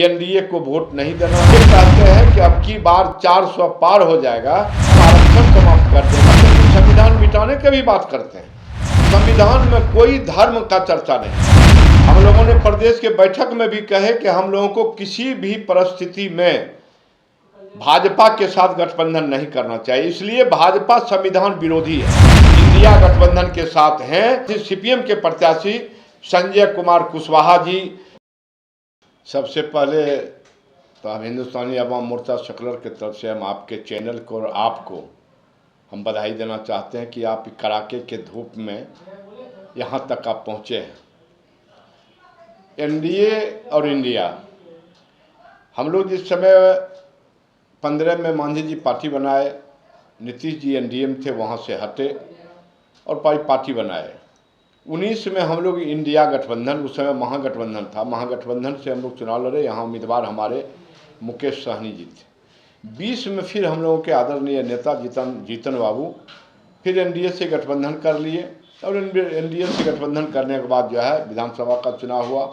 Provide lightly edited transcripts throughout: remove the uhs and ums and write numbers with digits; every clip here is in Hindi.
एनडीए को वोट नहीं देना। ये कहते हैं कि अब की बार 400 पार हो जाएगा, आरक्षण समाप्त कर देगा, लेकिन संविधान मिटाने की भी बात करते हैं। संविधान में कोई धर्म का चर्चा नहीं। हम लोगों ने प्रदेश के बैठक में भी कहे कि हम लोगों को किसी भी परिस्थिति में भाजपा के साथ गठबंधन नहीं करना चाहिए, इसलिए भाजपा संविधान विरोधी है। इंडिया गठबंधन के साथ हैं सीपीएम के प्रत्याशी संजय कुमार कुशवाहा जी। सबसे पहले तो हम हिंदुस्तानी अवाम मोर्चा सेकुलर की तरफ से हम आपके चैनल को और आपको हम बधाई देना चाहते हैं कि आप कड़ाके के धूप में यहाँ तक आप पहुँचे हैं। एनडीए और इंडिया, हम लोग जिस समय 15 में मांझी जी पार्टी बनाए, नीतीश जी एनडीए में थे, वहाँ से हटे और पार्टी बनाए। 19 में हम लोग इंडिया गठबंधन, उस समय महागठबंधन था, महागठबंधन से हम लोग चुनाव लड़े। यहाँ उम्मीदवार हमारे मुकेश सहनी जी थे। 20 में फिर हम लोगों के आदरणीय नेता जीतन बाबू फिर एनडीए से गठबंधन कर लिए और एनडीए से गठबंधन करने के बाद जो है विधानसभा का चुनाव हुआ।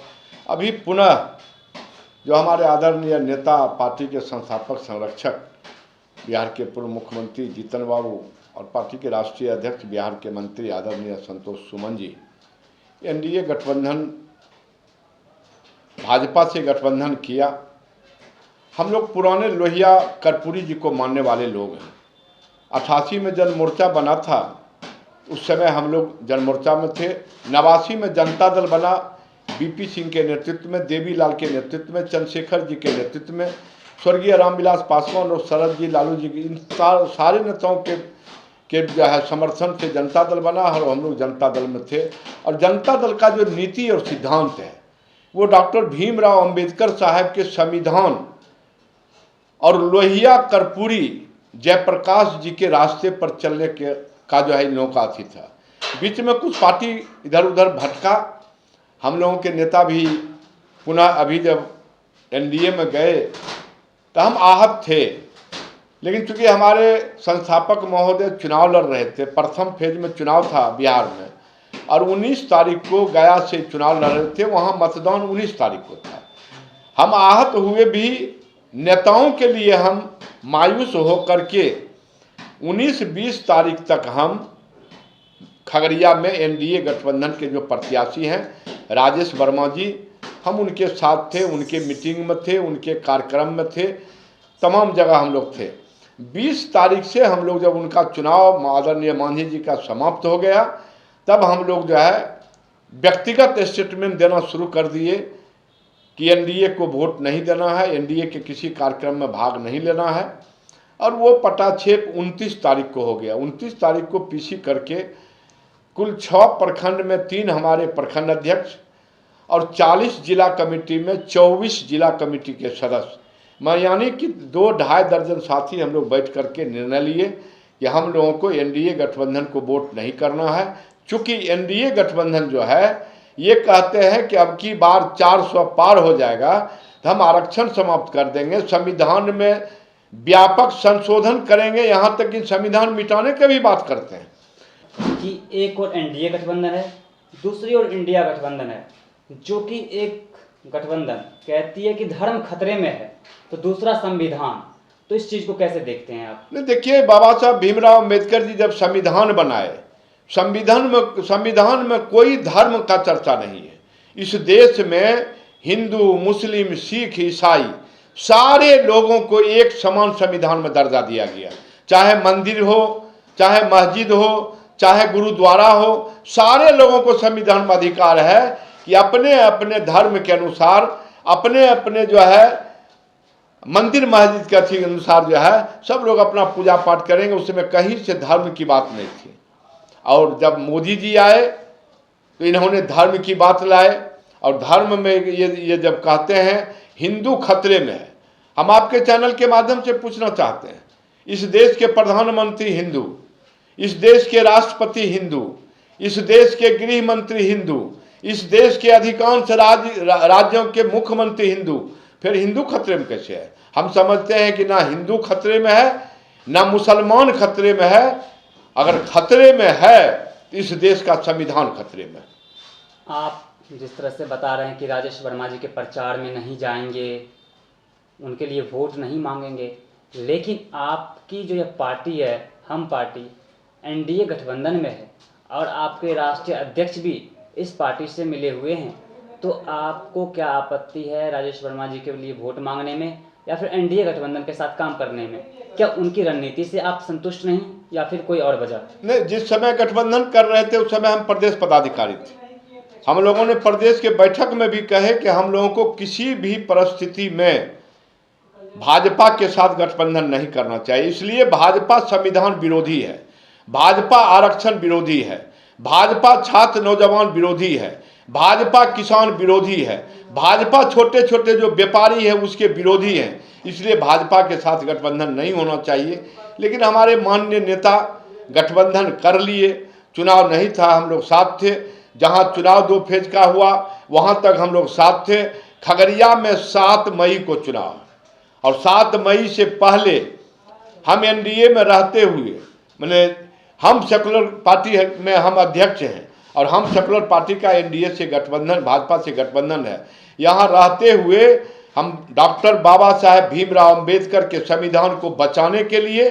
अभी पुनः जो हमारे आदरणीय नेता, पार्टी के संस्थापक संरक्षक, बिहार के पूर्व मुख्यमंत्री जीतन बाबू और पार्टी के राष्ट्रीय अध्यक्ष बिहार के मंत्री आदरणीय संतोष सुमन जी, एनडीए गठबंधन भाजपा से गठबंधन किया। हम लोग पुराने लोहिया कर्पूरी जी को मानने वाले लोग हैं। 88 में जन मोर्चा बना था, उस समय हम लोग जन मोर्चा में थे। 89 में जनता दल बना, बीपी सिंह के नेतृत्व में, देवीलाल के नेतृत्व में, चंद्रशेखर जी के नेतृत्व में, स्वर्गीय रामविलास पासवान और शरद जी, लालू जी, इन सारे नेताओं के जो है समर्थन से जनता दल बना और हम लोग जनता दल में थे। और जनता दल का जो नीति और सिद्धांत है वो डॉक्टर भीमराव अंबेडकर साहब के संविधान और लोहिया कर्पूरी जयप्रकाश जी के रास्ते पर चलने का जो है इन लोगों का अथी था। बीच में कुछ पार्टी इधर उधर भटका, हम लोगों के नेता भी पुनः अभी जब एनडीए में गए तो हम आहत थे, लेकिन चूंकि हमारे संस्थापक महोदय चुनाव लड़ रहे थे, प्रथम फेज में चुनाव था बिहार में और 19 तारीख को गया से चुनाव लड़ रहे थे, वहाँ मतदान 19 तारीख को था। हम आहत हुए भी, नेताओं के लिए हम मायूस होकर के 19-20 तारीख तक हम खगड़िया में एनडीए गठबंधन के जो प्रत्याशी हैं राजेश वर्मा जी, हम उनके साथ थे, उनके मीटिंग में थे, उनके कार्यक्रम में थे, तमाम जगह हम लोग थे। 20 तारीख से हम लोग जब उनका चुनाव आदरणीय मांझी जी का समाप्त हो गया, तब हम लोग जो है व्यक्तिगत स्टेटमेंट देना शुरू कर दिए कि एनडीए को वोट नहीं देना है, एनडीए के किसी कार्यक्रम में भाग नहीं लेना है। और वो पटाक्षेप 29 तारीख को हो गया। 29 तारीख को पीसी करके कुल 6 प्रखंड में 3 हमारे प्रखंड अध्यक्ष और 40 जिला कमेटी में 24 जिला कमेटी के सदस्य, मैं यानी कि 2-2.5 दर्जन साथी हम लोग बैठ करके निर्णय लिए कि हम लोगों को एनडीए गठबंधन को वोट नहीं करना है। चूँकि एनडीए गठबंधन जो है ये कहते हैं कि अब की बार 400 पार हो जाएगा तो हम आरक्षण समाप्त कर देंगे, संविधान में व्यापक संशोधन करेंगे, यहाँ तक कि संविधान मिटाने की भी बात करते हैं। कि एक और एनडीए गठबंधन है, दूसरी ओर इंडिया गठबंधन है, जो कि एक गठबंधन कहती है कि धर्म खतरे में है तो दूसरा संविधान, तो इस चीज को कैसे देखते हैं आप? नहीं, देखिए, बाबा साहब भीमराव अंबेडकर जी जब संविधान बनाए, संविधान में कोई धर्म का चर्चा नहीं है। इस देश में हिंदू, मुस्लिम, सिख, ईसाई सारे लोगों को एक समान संविधान में दर्जा दिया गया। चाहे मंदिर हो, चाहे मस्जिद हो, चाहे गुरुद्वारा हो, सारे लोगों को संविधान में अधिकार है कि अपने अपने धर्म के अनुसार, अपने अपने जो है मंदिर मस्जिद के अनुसार जो है सब लोग अपना पूजा पाठ करेंगे। उसमें कहीं से धर्म की बात नहीं थी। और जब मोदी जी आए तो इन्होंने धर्म की बात लाए और धर्म में ये जब कहते हैं हिंदू खतरे में है, हम आपके चैनल के माध्यम से पूछना चाहते हैं, इस देश के प्रधानमंत्री हिंदू, इस देश के राष्ट्रपति हिंदू, इस देश के गृह मंत्री हिंदू, इस देश के अधिकांश राज्यों के मुख्यमंत्री हिंदू, फिर हिंदू खतरे में कैसे है? हम समझते हैं कि ना हिंदू खतरे में है, ना मुसलमान खतरे में है। अगर खतरे में है तो इस देश का संविधान खतरे में है। आप जिस तरह से बता रहे हैं कि राजेश वर्मा जी के प्रचार में नहीं जाएंगे, उनके लिए वोट नहीं मांगेंगे। लेकिन आपकी जो यह पार्टी है, हम पार्टी, एनडीए गठबंधन में है और आपके राष्ट्रीय अध्यक्ष भी इस पार्टी से मिले हुए हैं, तो आपको क्या आपत्ति है राजेश वर्मा जी के लिए वोट मांगने में या फिर एनडीए गठबंधन के साथ काम करने में? क्या उनकी रणनीति से आप संतुष्ट नहीं या फिर कोई और वजह? नहीं, जिस समय गठबंधन कर रहे थे उस समय हम प्रदेश पदाधिकारी थे। हम लोगों ने प्रदेश के बैठक में भी कहे कि हम लोगों को किसी भी परिस्थिति में भाजपा के साथ गठबंधन नहीं करना चाहिए। इसलिए भाजपा संविधान विरोधी है, भाजपा आरक्षण विरोधी है, भाजपा छात्र नौजवान विरोधी है, भाजपा किसान विरोधी है, भाजपा छोटे छोटे जो व्यापारी है उसके विरोधी हैं। इसलिए भाजपा के साथ गठबंधन नहीं होना चाहिए। लेकिन हमारे माननीय नेता गठबंधन कर लिए, चुनाव नहीं था, हम लोग साथ थे। जहां चुनाव 2 फेज का हुआ वहां तक हम लोग साथ थे। खगड़िया में 7 मई को चुनाव, और 7 मई से पहले हम एनडीए में रहते हुए, मैंने हम सेकुलर पार्टी में हम अध्यक्ष हैं और हम सेकुलर पार्टी का एनडीए से गठबंधन, भाजपा से गठबंधन है। यहाँ रहते हुए हम डॉक्टर बाबा साहेब भीमराव अंबेडकर के संविधान को बचाने के लिए,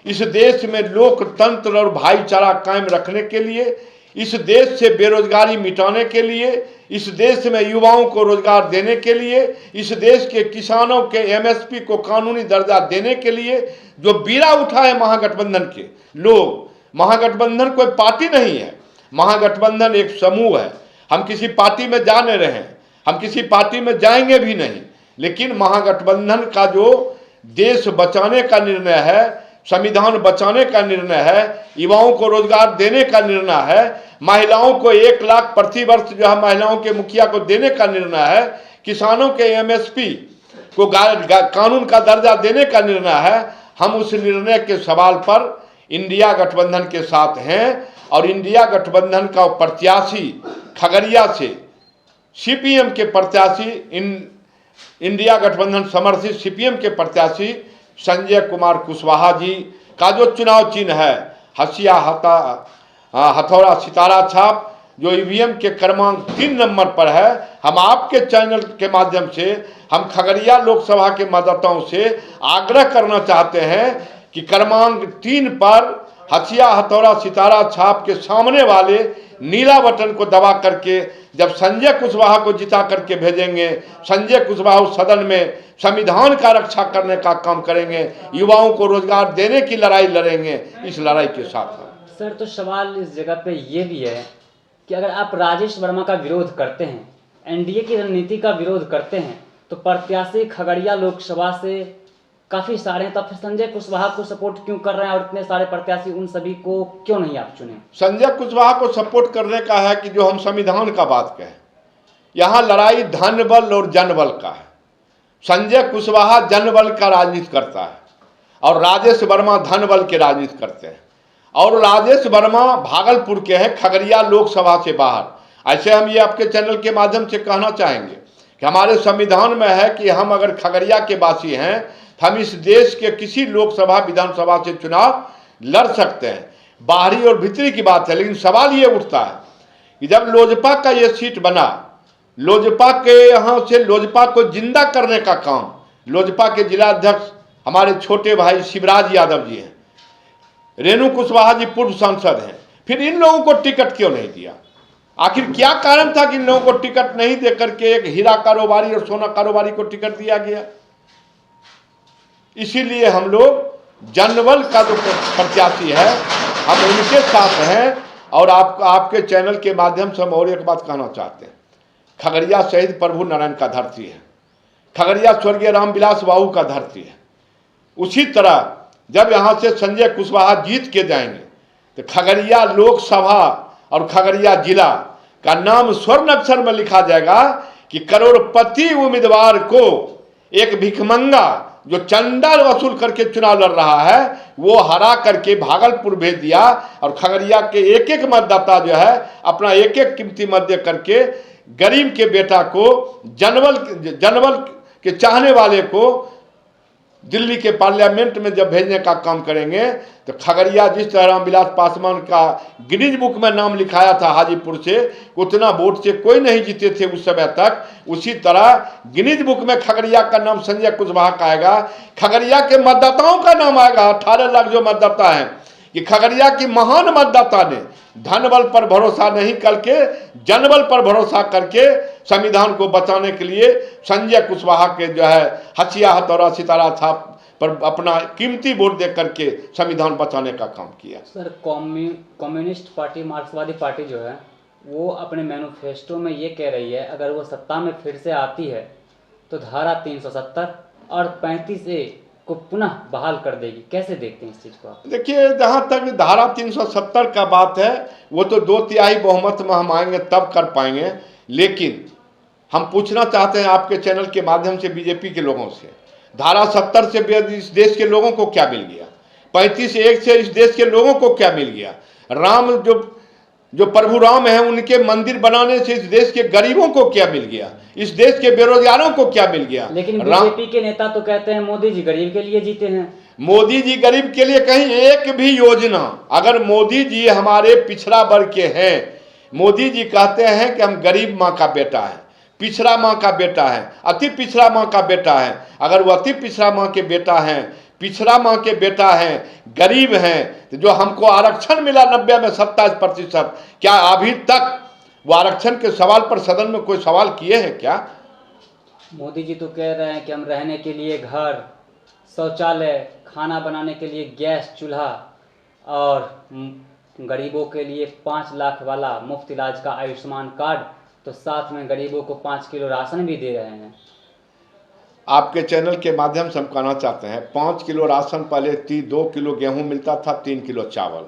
इस देश में लोकतंत्र और भाईचारा कायम रखने के लिए, इस देश से बेरोजगारी मिटाने के लिए, इस देश में युवाओं को रोजगार देने के लिए, इस देश के किसानों के एमएसपी को कानूनी दर्जा देने के लिए जो बीड़ा उठाए महागठबंधन के लोग। महागठबंधन कोई पार्टी नहीं है, महागठबंधन एक समूह है। हम किसी पार्टी में जा नहीं रहे हैं, हम किसी पार्टी में जाएंगे भी नहीं। लेकिन महागठबंधन का जो देश बचाने का निर्णय है, संविधान बचाने का निर्णय है, युवाओं को रोजगार देने का निर्णय है, महिलाओं को 1 लाख प्रति वर्ष जो है महिलाओं के मुखिया को देने का निर्णय है, किसानों के एमएसपी को कानून का दर्जा देने का निर्णय है। हम उस निर्णय के सवाल पर इंडिया गठबंधन के साथ हैं और इंडिया गठबंधन का प्रत्याशी खगड़िया से सीपीएम के प्रत्याशी, इंडिया गठबंधन समर्थित सीपीएम के प्रत्याशी संजय कुमार कुशवाहा जी का जो चुनाव चिन्ह है हसिया हथौड़ा सितारा छाप, जो ईवीएम के क्रमांक 3 नंबर पर है, हम आपके चैनल के माध्यम से हम खगड़िया लोकसभा के मतदाताओं से आग्रह करना चाहते हैं कि क्रमांक 3 पर हसिया हथौड़ा सितारा छाप के सामने वाले नीला बटन को दबा करके जब संजय कुशवाहा को जिता करके भेजेंगे, संजय कुशवाहा सदन में संविधान का रक्षा करने का काम करेंगे, युवाओं को रोजगार देने की लड़ाई लड़ेंगे। इस लड़ाई के साथ सर, तो सवाल इस जगह पे ये भी है कि अगर आप राजेश वर्मा का विरोध करते हैं, एनडीए की रणनीति का विरोध करते हैं, तो प्रत्याशी खगड़िया लोकसभा से काफ़ी सारे हैं, तो फिर संजय कुशवाहा को सपोर्ट क्यों कर रहे हैं और इतने सारे प्रत्याशी, उन सभी को क्यों नहीं आप चुने? संजय कुशवाहा को सपोर्ट करने का है कि जो हम संविधान का बात कहें, यहाँ लड़ाई धन बल और जनबल का है। संजय कुशवाहा जनबल का राजनीति करता है और राजेश वर्मा धन बल के राजनीति करते हैं। और राजेश वर्मा भागलपुर के हैं, खगड़िया लोकसभा से बाहर। ऐसे हम ये आपके चैनल के माध्यम से कहना चाहेंगे कि हमारे संविधान में है कि हम अगर खगड़िया के वासी हैं तो हम इस देश के किसी लोकसभा विधानसभा से चुनाव लड़ सकते हैं। बाहरी और भीतरी की बात है, लेकिन सवाल ये उठता है कि जब लोजपा का ये सीट बना, लोजपा के यहाँ से लोजपा को जिंदा करने का काम लोजपा के जिला अध्यक्ष हमारे छोटे भाई शिवराज यादव जी हैं, रेणु कुशवाहा जी पूर्व सांसद हैं, फिर इन लोगों को टिकट क्यों नहीं दिया? आखिर क्या कारण था कि इन लोगों को टिकट नहीं देकर के एक हीरा कारोबारी और सोना कारोबारी को टिकट दिया गया? इसीलिए हम लोग जनबल का जो प्रत्याशी है हम उनके साथ हैं। और आपके चैनल के माध्यम से हम और एक बात कहना चाहते हैं, खगड़िया शहीद प्रभु नारायण का धरती है, खगड़िया स्वर्गीय रामविलास बाबू का धरती है। उसी तरह जब यहाँ से संजय कुशवाहा जीत के जाएंगे तो खगड़िया लोकसभा और खगड़िया जिला का नाम स्वर्ण अक्षर में लिखा जाएगा कि करोड़पति उम्मीदवार को एक भिखमंगा जो चंदा वसूल करके चुनाव लड़ रहा है वो हरा करके भागलपुर भेज दिया और खगड़िया के एक एक मतदाता जो है अपना एक एक कीमती मत दे करके गरीब के बेटा को जनबल के चाहने वाले को दिल्ली के पार्लियामेंट में जब भेजने का काम करेंगे तो खगड़िया जिस तरह रामविलास पासवान का गिनीज बुक में नाम लिखाया था हाजीपुर से, उतना वोट से कोई नहीं जीते थे उस समय तक, उसी तरह गिनीज बुक में खगड़िया का नाम संजय कुशवाहा का आएगा। खगड़िया के मतदाताओं का नाम आएगा, 18 लाख जो मतदाता हैं, कि खगड़िया की महान मतदाता ने धन बल पर भरोसा नहीं करके जनबल पर भरोसा करके संविधान को बचाने के लिए संजय कुशवाहा के जो है हथिया हथौड़ा सितारा छाप पर अपना कीमती वोट दे करके संविधान बचाने का काम किया। सर, कम्युनिस्ट पार्टी, मार्क्सवादी पार्टी जो है वो अपने मैनिफेस्टो में ये कह रही है अगर वो सत्ता में फिर से आती है तो धारा 370 और 35A को पुनः बहाल कर देगी। कैसे देखते हैं इस चीज़ को आप? देखिए, जहाँ तक धारा 370 का बात है वो तो 2/3 बहुमत में हम आएंगे तब कर पाएंगे, लेकिन हम पूछना चाहते हैं आपके चैनल के माध्यम से बीजेपी के लोगों से, धारा 70 से इस देश के लोगों को क्या मिल गया? 35A से इस देश के लोगों को क्या मिल गया? राम जो प्रभु राम हैं उनके मंदिर बनाने से इस देश के गरीबों को क्या मिल गया? इस देश के बेरोजगारों को क्या मिल गया? लेकिन बीजेपी के नेता तो कहते हैं मोदी जी गरीब के लिए जीते हैं। मोदी जी गरीब के लिए कहीं एक भी योजना, अगर मोदी जी हमारे पिछड़ा वर्ग के हैं, मोदी जी कहते हैं कि हम गरीब माँ का बेटा है, पिछड़ा माँ का बेटा है, अति पिछड़ा माँ का बेटा है, अगर वो अति पिछड़ा माँ के बेटा हैं, पिछड़ा माँ के बेटा हैं, गरीब हैं, तो जो हमको आरक्षण मिला 90 में 27%, क्या अभी तक वो आरक्षण के सवाल पर सदन में कोई सवाल किए हैं क्या? मोदी जी तो कह रहे हैं कि हम रहने के लिए घर, शौचालय, खाना बनाने के लिए गैस चूल्हा और गरीबों के लिए 5 लाख वाला मुफ्त इलाज का आयुष्मान कार्ड, तो साथ में गरीबों को 5 किलो राशन भी दे रहे हैं। आपके चैनल के माध्यम से हम कहना चाहते हैं 5 किलो राशन, पहले 2 किलो गेहूं मिलता था, 3 किलो चावल,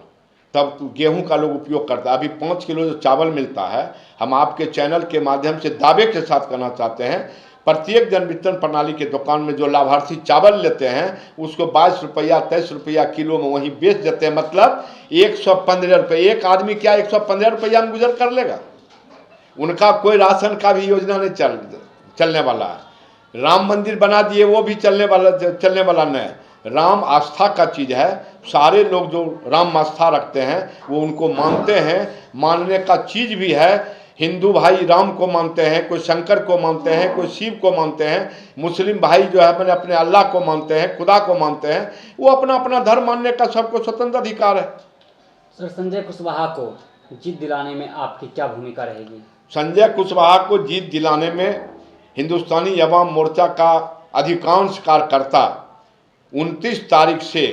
तब गेहूं का लोग उपयोग करता है। अभी 5 किलो जो चावल मिलता है, हम आपके चैनल के माध्यम से दावे के साथ कहना चाहते हैं प्रत्येक जन वितरण प्रणाली के दुकान में जो लाभार्थी चावल लेते हैं उसको 22 रुपया 23 रुपया किलो में वहीं बेच देते हैं, मतलब 115 रुपये। एक आदमी क्या 115 रुपया में गुजर कर लेगा? उनका कोई राशन का भी योजना नहीं चलने वाला है। राम मंदिर बना दिए, वो भी चलने वाला नहीं। राम आस्था का चीज़ है, सारे लोग जो राम आस्था रखते हैं वो उनको मानते हैं, मानने का चीज़ भी है। हिंदू भाई राम को मानते हैं, कोई शंकर को मानते हैं, कोई शिव को मानते हैं, मुस्लिम भाई जो है मैंने अपने अल्लाह को मानते हैं, खुदा को मानते हैं। वो अपना अपना धर्म मानने का सबको स्वतंत्र अधिकार है। सर, संजय कुशवाहा को जीत दिलाने में आपकी क्या भूमिका रहेगी? संजय कुशवाहा को जीत दिलाने में हिंदुस्तानी अवाम मोर्चा का अधिकांश कार्यकर्ता 29 तारीख से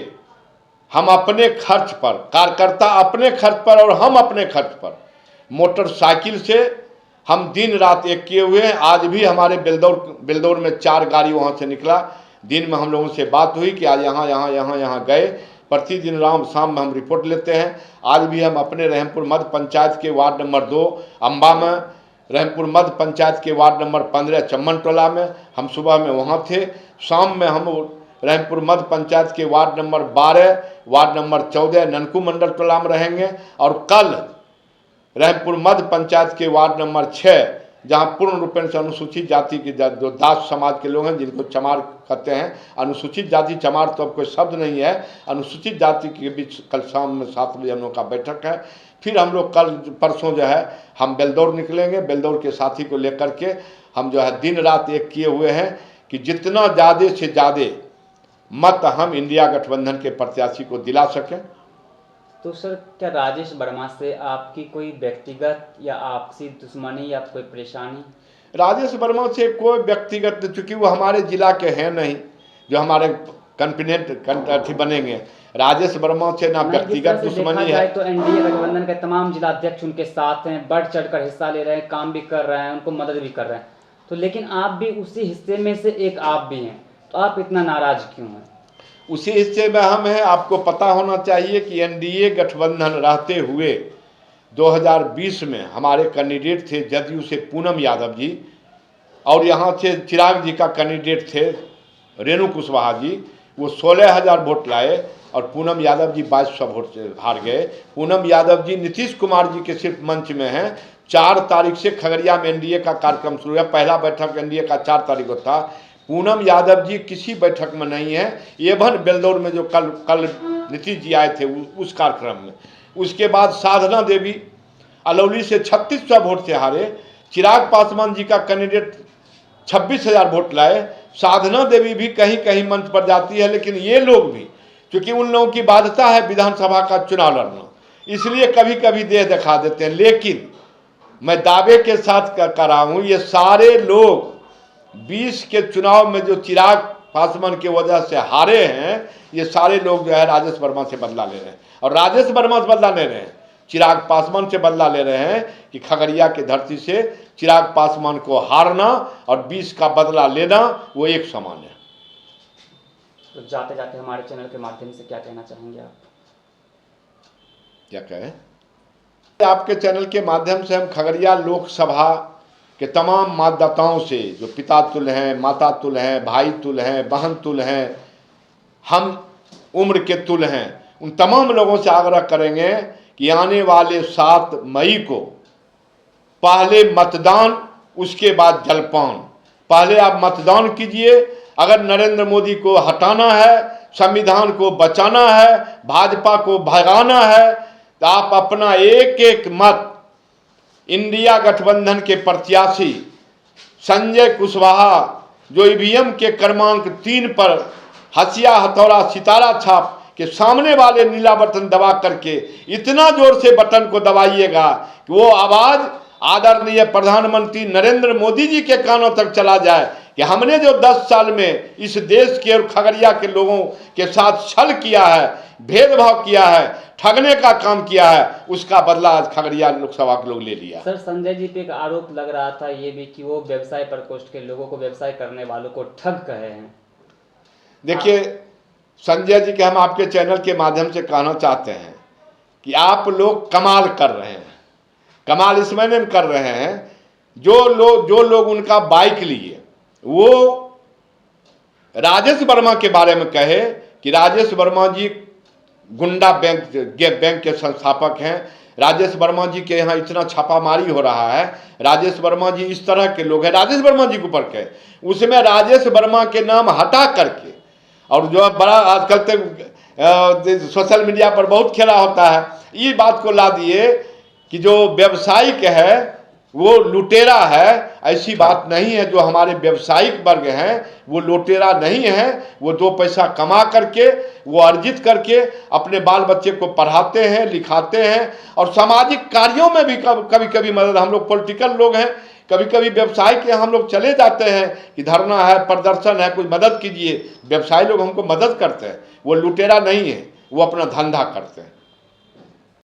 हम अपने खर्च पर, कार्यकर्ता अपने खर्च पर और हम अपने खर्च पर मोटरसाइकिल से हम दिन रात एक किए हुए हैं। आज भी हमारे बेलदौर में 4 गाड़ी वहाँ से निकला। दिन में हम लोगों से बात हुई कि आज यहाँ गए। प्रतिदिन शाम में हम रिपोर्ट लेते हैं। आज भी हम अपने रहमपुर मध्य पंचायत के वार्ड नंबर 2 अम्बा में, रहमपुर मध्य पंचायत के वार्ड नंबर 15 चम्मन टोला में हम सुबह में वहाँ थे। शाम में हम रहमपुर मध्य पंचायत के ward number 12, ward number 14 Nanku Mandal Tola में रहेंगे। और कल रहमपुर मध्य पंचायत के वार्ड नंबर 6, जहाँ पूर्ण रूपेण से अनुसूचित जाति के जो दास समाज के लोग हैं, जिनको चमार कहते हैं, अनुसूचित जाति चमार तो अब कोई शब्द नहीं है, अनुसूचित जाति के बीच कल शाम में 7 बजे हम लोग का बैठक है। फिर हम लोग कल परसों जो है हम बेलदौर निकलेंगे। बेलदौर के साथी को लेकर के हम जो है दिन रात एक किए हुए हैं कि जितना ज़्यादा से ज़्यादा मत हम इंडिया गठबंधन के प्रत्याशी को दिला सकें। तो सर, क्या राजेश वर्मा से आपकी कोई व्यक्तिगत या आपसी दुश्मनी या कोई परेशानी? राजेश वर्मा से कोई व्यक्तिगत, चूँकि वो हमारे जिला के हैं नहीं जो हमारे कंपिनेंट बनेंगे। राजेश वर्मा से ना व्यक्तिगत दुश्मनी है। तो एनडीए गठबंधन के तमाम जिला अध्यक्ष उनके साथ हैं, बढ़ चढ़कर हिस्सा ले रहे हैं, काम भी कर रहे हैं, उनको मदद भी कर रहे हैं, तो लेकिन आप भी उसी हिस्से में से एक आप भी हैं, तो आप इतना नाराज क्यों हैं? उसी हिस्से में हम हैं। आपको पता होना चाहिए कि एनडीए गठबंधन रहते हुए 2020 में हमारे कैंडिडेट थे जदयू से पूनम यादव जी, और यहाँ से चिराग जी का कैंडिडेट थे रेणु कुशवाहा जी। वो 16,000 वोट लाए और पूनम यादव जी 2200 वोट से हार गए। पूनम यादव जी नीतीश कुमार जी के सिर्फ मंच में हैं। 4 तारीख से खगड़िया में एनडीए का कार्यक्रम शुरू है। पहला बैठक एनडीए का 4 तारीख को था। पूनम यादव जी किसी बैठक में नहीं है। एवन बेलदौर में जो कल नीतीश जी आए थे उस कार्यक्रम में। उसके बाद साधना देवी अलौली से 3600 वोट से हारे। चिराग पासवान जी का कैंडिडेट 26,000 वोट लाए। साधना देवी भी कहीं कहीं मंच पर जाती है, लेकिन ये लोग भी, क्योंकि उन लोगों की बाध्यता है विधानसभा का चुनाव लड़ना, इसलिए कभी कभी देह दिखा देते हैं। लेकिन मैं दावे के साथ कर रहा हूँ, ये सारे लोग 20 के चुनाव में जो चिराग पासवान की वजह से हारे हैं, ये सारे लोग जो है राजेश वर्मा से बदला ले रहे हैं। और राजेश वर्मा से बदला ले रहे हैं, चिराग पासवान से बदला ले रहे हैं कि खगड़िया की धरती से चिराग पासवान को हारना और 20 का बदला लेना वो एक समान है। तो जाते जाते हमारे चैनल के माध्यम से क्या कहना चाहेंगे आप? क्या कहें? आपके चैनल के माध्यम से हम खगड़िया लोकसभा के तमाम मतदाताओं से, जो पिता तुल्य हैं, माता तुल्य हैं, भाई तुल्य हैं, बहन तुल्य हैं, हम उम्र के तुल्य हैं, उन तमाम लोगों से आग्रह करेंगे कि आने वाले 7 मई को पहले मतदान, उसके बाद जलपान। पहले आप मतदान कीजिए। अगर नरेंद्र मोदी को हटाना है, संविधान को बचाना है, भाजपा को भगाना है, तो आप अपना एक एक मत इंडिया गठबंधन के प्रत्याशी संजय कुशवाहा, जो ईवीएम के क्रमांक 3 पर हसिया हथौड़ा सितारा छाप के सामने वाले नीला बटन दबा करके इतना जोर से बटन को दबाइएगा कि वो आवाज़ आदरणीय प्रधानमंत्री नरेंद्र मोदी जी के कानों तक चला जाए कि हमने जो 10 साल में इस देश के और खगड़िया के लोगों के साथ छल किया है, भेदभाव किया है, ठगने का काम किया है, उसका बदला आज खगड़िया लोकसभा के लोग ले लिया। सर, संजय जी पे एक आरोप लग रहा था ये भी कि वो व्यवसाय प्रकोष्ठ के लोगों को, व्यवसाय करने वालों को ठग कहे हैं। देखिए संजय जी के हम आपके चैनल के माध्यम से कहना चाहते हैं कि आप लोग कमाल कर रहे हैं। कमाल इस महीने में कर रहे हैं, जो लोग उनका बाइक लिए वो राजेश वर्मा के बारे में कहे कि राजेश वर्मा जी गुंडा बैंक के संस्थापक हैं, राजेश वर्मा जी के यहाँ इतना छापामारी हो रहा है, राजेश वर्मा जी इस तरह के लोग हैं, राजेश वर्मा जी के ऊपर कहे। उसमें राजेश वर्मा के नाम हटा करके, और जो बड़ा आजकल तक सोशल मीडिया पर बहुत खेला होता है, ये बात को ला दिए कि जो व्यावसायिक है वो लुटेरा है। ऐसी बात नहीं है। जो हमारे व्यावसायिक वर्ग हैं वो लुटेरा नहीं है। वो 2 पैसा कमा करके, वो अर्जित करके अपने बाल बच्चे को पढ़ाते हैं, लिखाते हैं, और सामाजिक कार्यों में भी कभी कभी मदद, हम लोग पॉलिटिकल लोग हैं, कभी कभी व्यवसाय के हम लोग चले जाते हैं कि धरना है, प्रदर्शन है, कुछ मदद कीजिए, व्यवसायी लोग हमको मदद करते हैं। वो लुटेरा नहीं है, वो अपना धंधा करते हैं।